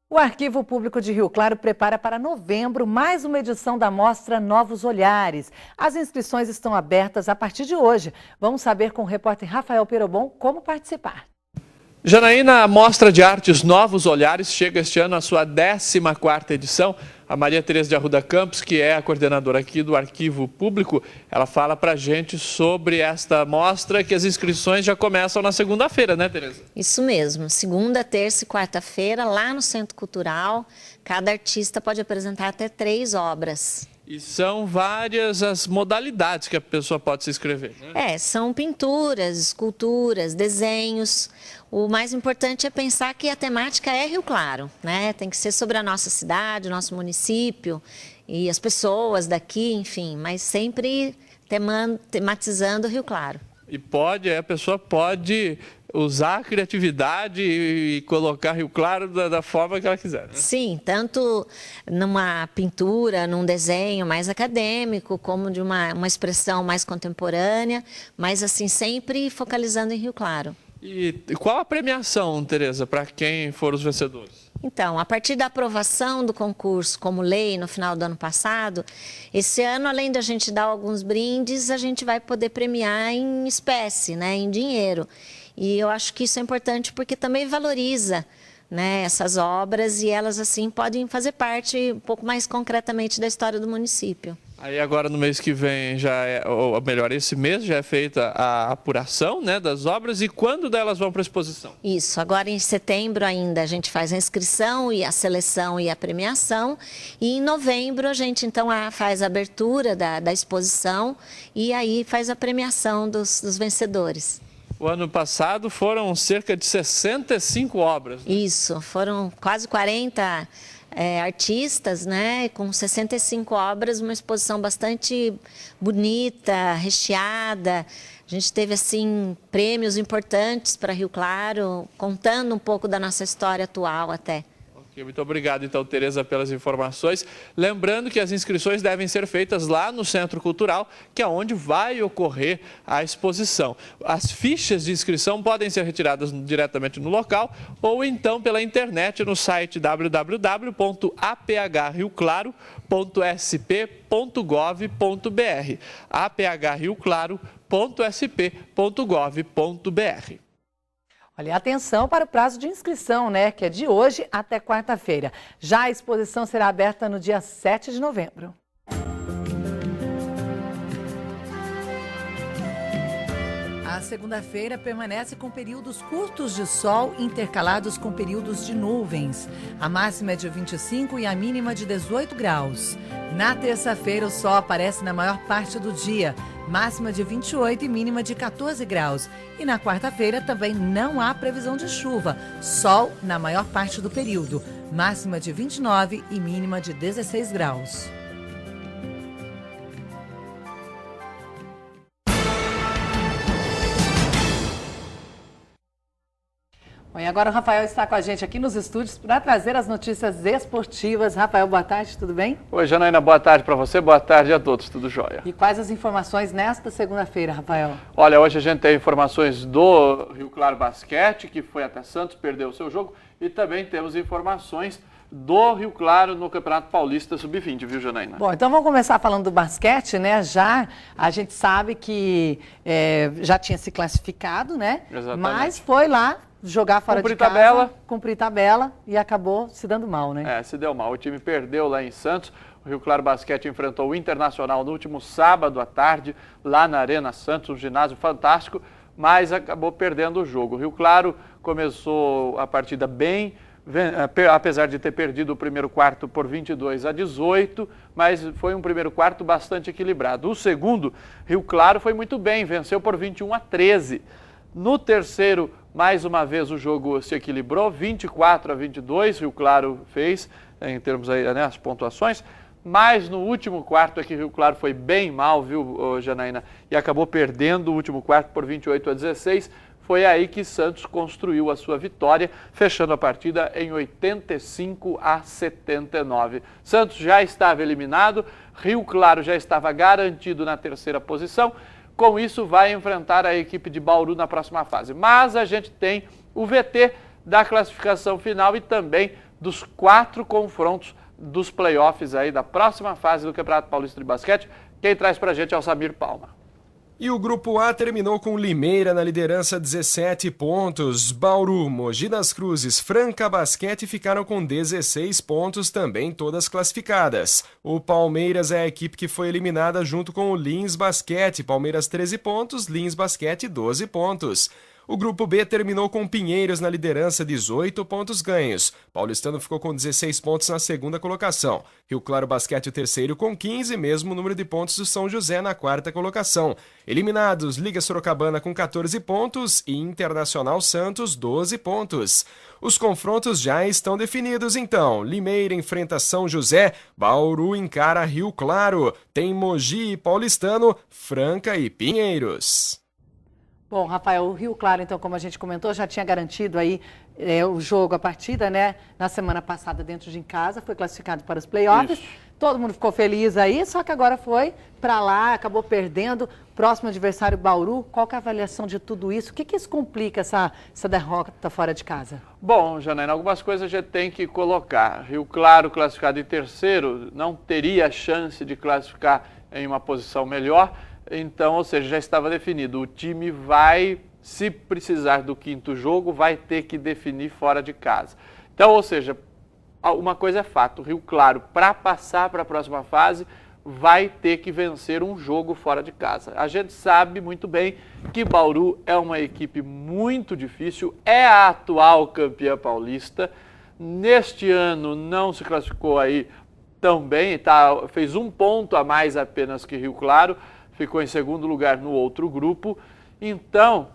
O Arquivo Público de Rio Claro prepara para novembro mais uma edição da mostra Novos Olhares. As inscrições estão abertas a partir de hoje. Vamos saber com o repórter Rafael Perobon como participar. Janaína, a Mostra de Artes Novos Olhares chega este ano à sua 14ª edição. A Maria Tereza de Arruda Campos, que é a coordenadora aqui do Arquivo Público, ela fala para a gente sobre esta mostra, que as inscrições já começam na segunda-feira, né, Tereza? Isso mesmo, segunda, terça e quarta-feira, lá no Centro Cultural, cada artista pode apresentar até 3 obras. E são várias as modalidades que a pessoa pode se inscrever, né? São pinturas, esculturas, desenhos. O mais importante é pensar que a temática é Rio Claro, né? Tem que ser sobre a nossa cidade, o nosso município e as pessoas daqui, enfim, mas sempre tematizando Rio Claro. E a pessoa pode usar a criatividade e colocar Rio Claro da forma que ela quiser, né? Sim, tanto numa pintura, num desenho mais acadêmico, como de uma expressão mais contemporânea, mas assim, sempre focalizando em Rio Claro. E qual a premiação, Tereza, para quem for os vencedores? Então, a partir da aprovação do concurso como lei no final do ano passado, esse ano, além da gente dar alguns brindes, a gente vai poder premiar em espécie, né, em dinheiro. E eu acho que isso é importante porque também valoriza, né, essas obras e elas assim podem fazer parte um pouco mais concretamente da história do município. Aí agora no mês que vem ou melhor, esse mês já é feita a apuração, né, das obras, e quando delas vão para a exposição? Isso, agora em setembro ainda a gente faz a inscrição e a seleção e a premiação, e em novembro a gente então faz a abertura da exposição e aí faz a premiação dos vencedores. O ano passado foram cerca de 65 obras. Né? Isso, foram quase 40 artistas, né, com 65 obras, uma exposição bastante bonita, recheada. A gente teve assim prêmios importantes para Rio Claro, contando um pouco da nossa história atual até. Muito obrigado, então, Tereza, pelas informações. Lembrando que as inscrições devem ser feitas lá no Centro Cultural, que é onde vai ocorrer a exposição. As fichas de inscrição podem ser retiradas diretamente no local ou então pela internet no site www.aphrioclaro.sp.gov.br aphrioclaro.sp.gov.br. Olha, atenção para o prazo de inscrição, né? Que é de hoje até quarta-feira. Já a exposição será aberta no dia 7 de novembro. A segunda-feira permanece com períodos curtos de sol intercalados com períodos de nuvens. A máxima é de 25 e a mínima de 18 graus. Na terça-feira, o sol aparece na maior parte do dia, máxima de 28 e mínima de 14 graus. E na quarta-feira também não há previsão de chuva, sol na maior parte do período, máxima de 29 e mínima de 16 graus. Bom, e agora o Rafael está com a gente aqui nos estúdios para trazer as notícias esportivas. Rafael, boa tarde, tudo bem? Oi, Janaína, boa tarde para você, boa tarde a todos, tudo jóia. E quais as informações nesta segunda-feira, Rafael? Olha, hoje a gente tem informações do Rio Claro Basquete, que foi até Santos, perdeu o seu jogo, e também temos informações do Rio Claro no Campeonato Paulista Sub-20, viu, Janaína? Bom, então vamos começar falando do basquete, né? Já a gente sabe que já tinha se classificado, né? Exatamente. Mas foi lá jogar fora de casa, cumprir tabela e acabou se dando mal, né? Se deu mal. O time perdeu lá em Santos. O Rio Claro Basquete enfrentou o Internacional no último sábado à tarde, lá na Arena Santos, um ginásio fantástico, mas acabou perdendo o jogo. O Rio Claro começou a partida bem, apesar de ter perdido o primeiro quarto por 22-18, mas foi um primeiro quarto bastante equilibrado. O segundo, Rio Claro foi muito bem, venceu por 21-13. No terceiro, mais uma vez o jogo se equilibrou, 24-22, Rio Claro fez, em termos aí, né, as pontuações, mas no último quarto é que Rio Claro foi bem mal, viu, Janaína, e acabou perdendo o último quarto por 28-16. Foi aí que Santos construiu a sua vitória, fechando a partida em 85-79. Santos já estava eliminado, Rio Claro já estava garantido na terceira posição. Com isso, vai enfrentar a equipe de Bauru na próxima fase. Mas a gente tem o VT da classificação final e também dos 4 confrontos dos playoffs aí da próxima fase do Campeonato Paulista de Basquete. Quem traz pra gente é o Samir Palma. E o Grupo A terminou com Limeira na liderança, 17 pontos. Bauru, Mogi das Cruzes, Franca Basquete ficaram com 16 pontos, também todas classificadas. O Palmeiras é a equipe que foi eliminada junto com o Lins Basquete. Palmeiras 13 pontos, Lins Basquete 12 pontos. O Grupo B terminou com Pinheiros na liderança, 18 pontos ganhos. Paulistano ficou com 16 pontos na segunda colocação. Rio Claro Basquete o terceiro com 15, mesmo número de pontos do São José na quarta colocação. Eliminados, Liga Sorocabana com 14 pontos e Internacional Santos 12 pontos. Os confrontos já estão definidos então. Limeira enfrenta São José, Bauru encara Rio Claro, tem Mogi e Paulistano, Franca e Pinheiros. Bom, Rafael, o Rio Claro, então, como a gente comentou, já tinha garantido aí o jogo, a partida, né? Na semana passada dentro de casa, foi classificado para os playoffs. Isso. Todo mundo ficou feliz aí, só que agora foi para lá, acabou perdendo. Próximo adversário, Bauru. Qual que é a avaliação de tudo isso? O que isso complica, essa derrota fora de casa? Bom, Janaína, algumas coisas a gente tem que colocar. Rio Claro, classificado em terceiro, não teria chance de classificar em uma posição melhor. Então, ou seja, já estava definido. O time vai, se precisar do quinto jogo, vai ter que definir fora de casa. Então, ou seja, uma coisa é fato. O Rio Claro, para passar para a próxima fase, vai ter que vencer um jogo fora de casa. A gente sabe muito bem que Bauru é uma equipe muito difícil, é a atual campeã paulista. Neste ano não se classificou aí tão bem, fez um ponto a mais apenas que Rio Claro. Ficou em segundo lugar no outro grupo. Então,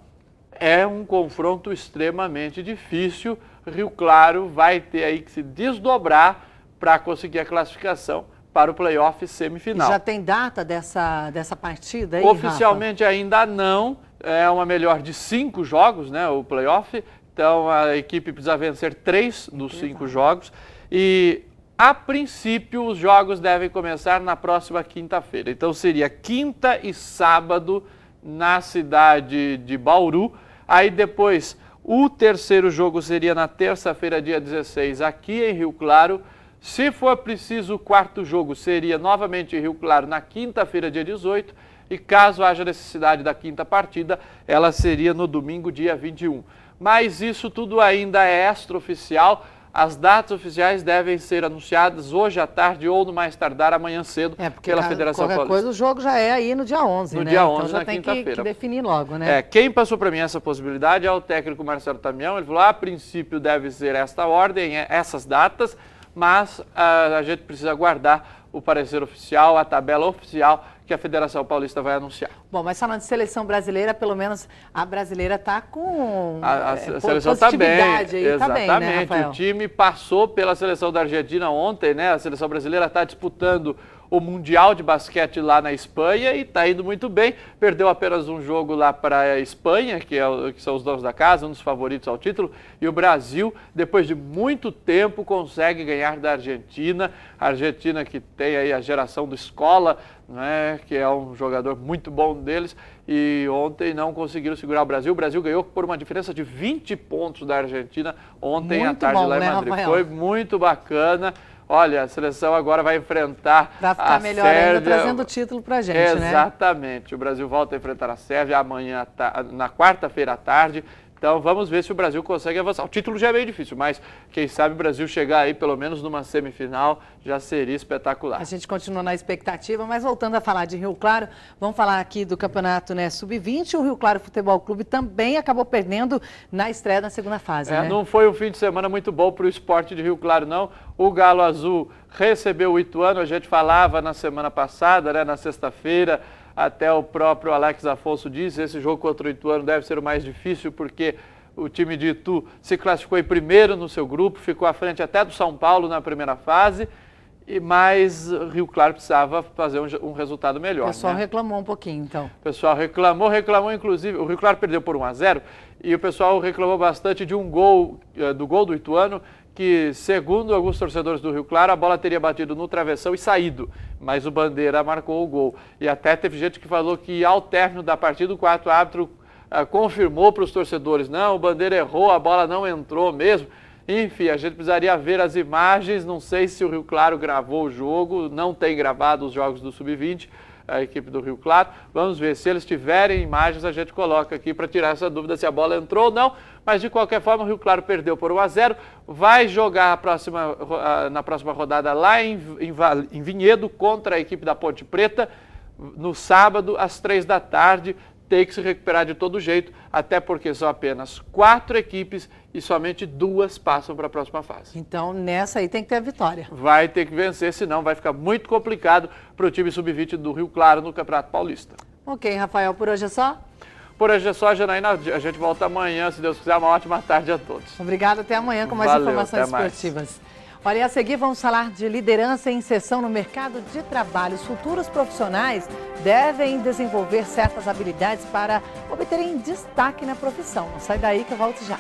é um confronto extremamente difícil. Rio Claro vai ter aí que se desdobrar para conseguir a classificação para o playoff semifinal. E já tem data dessa partida aí, Oficialmente Rafa? Ainda não. É uma melhor de 5 jogos, né, o playoff. Então, a equipe precisa vencer 3 dos 5 jogos. E a princípio, os jogos devem começar na próxima quinta-feira. Então, seria quinta e sábado na cidade de Bauru. Aí, depois, o terceiro jogo seria na terça-feira, dia 16, aqui em Rio Claro. Se for preciso, o quarto jogo seria novamente em Rio Claro na quinta-feira, dia 18. E caso haja necessidade da quinta partida, ela seria no domingo, dia 21. Mas isso tudo ainda é extraoficial. As datas oficiais devem ser anunciadas hoje à tarde ou no mais tardar amanhã cedo pela Federação Paulista. Qualquer coisa, o jogo já é aí no dia 11, no né? dia 11, então já na tem quinta-feira. que definir logo, né? Quem passou para mim essa possibilidade é o técnico Marcelo Tamião. Ele falou, a princípio deve ser esta ordem, essas datas, mas a gente precisa aguardar o parecer oficial, a tabela oficial que a Federação Paulista vai anunciar. Bom, mas falando de seleção brasileira, pelo menos a brasileira está com a seleção está bem, aí, exatamente. Tá bem, né, Rafael? O time passou pela seleção da Argentina ontem, né? A seleção brasileira está disputando o Mundial de Basquete lá na Espanha e está indo muito bem. Perdeu apenas um jogo lá para a Espanha, que são os donos da casa, um dos favoritos ao título. E o Brasil, depois de muito tempo, consegue ganhar da Argentina. A Argentina que tem aí a geração do Escola, né, que é um jogador muito bom deles. E ontem não conseguiram segurar o Brasil. O Brasil ganhou por uma diferença de 20 pontos da Argentina ontem à tarde lá em Madrid. Rafael? Foi muito bacana. Olha, a seleção agora vai enfrentar pra ficar melhor Sérvia. Ainda, trazendo o título pra gente, Exatamente. O Brasil volta a enfrentar a Sérvia amanhã, na quarta-feira à tarde. Então, vamos ver se o Brasil consegue avançar. O título já é bem difícil, mas quem sabe o Brasil chegar aí pelo menos numa semifinal já seria espetacular. A gente continua na expectativa, mas voltando a falar de Rio Claro, vamos falar aqui do campeonato, né, Sub-20. O Rio Claro Futebol Clube também acabou perdendo na estreia na segunda fase, né? Não foi um fim de semana muito bom para o esporte de Rio Claro, não. O Galo Azul recebeu o Ituano, a gente falava na semana passada, né, na sexta-feira. Até o próprio Alex Afonso disse, esse jogo contra o Ituano deve ser o mais difícil, porque o time de Itu se classificou em primeiro no seu grupo, ficou à frente até do São Paulo na primeira fase, mas Rio Claro precisava fazer um resultado melhor. O pessoal reclamou um pouquinho, então. O pessoal reclamou inclusive, o Rio Claro perdeu por 1-0, e o pessoal reclamou bastante de do gol do Ituano, que, segundo alguns torcedores do Rio Claro, a bola teria batido no travessão e saído, mas o Bandeira marcou o gol. E até teve gente que falou que, ao término da partida, o quarto árbitro confirmou para os torcedores, não, o Bandeira errou, a bola não entrou mesmo. Enfim, a gente precisaria ver as imagens, não sei se o Rio Claro gravou o jogo, não tem gravado os jogos do Sub-20, a equipe do Rio Claro. Vamos ver, se eles tiverem imagens, a gente coloca aqui para tirar essa dúvida se a bola entrou ou não. Mas, de qualquer forma, o Rio Claro perdeu por 1-0, vai jogar na próxima rodada lá em Vinhedo contra a equipe da Ponte Preta, no sábado, às 3 da tarde. Tem que se recuperar de todo jeito, até porque são apenas 4 equipes e somente 2 passam para a próxima fase. Então, nessa aí tem que ter a vitória. Vai ter que vencer, senão vai ficar muito complicado para o time Sub-20 do Rio Claro no Campeonato Paulista. Ok, Rafael, por hoje é só? Por hoje é só, Janaína. A gente volta amanhã, se Deus quiser. Uma ótima tarde a todos. Obrigada, até amanhã com mais informações esportivas. Olha, e a seguir vamos falar de liderança e inserção no mercado de trabalho. Os futuros profissionais devem desenvolver certas habilidades para obterem destaque na profissão. Não sai daí que eu volto já.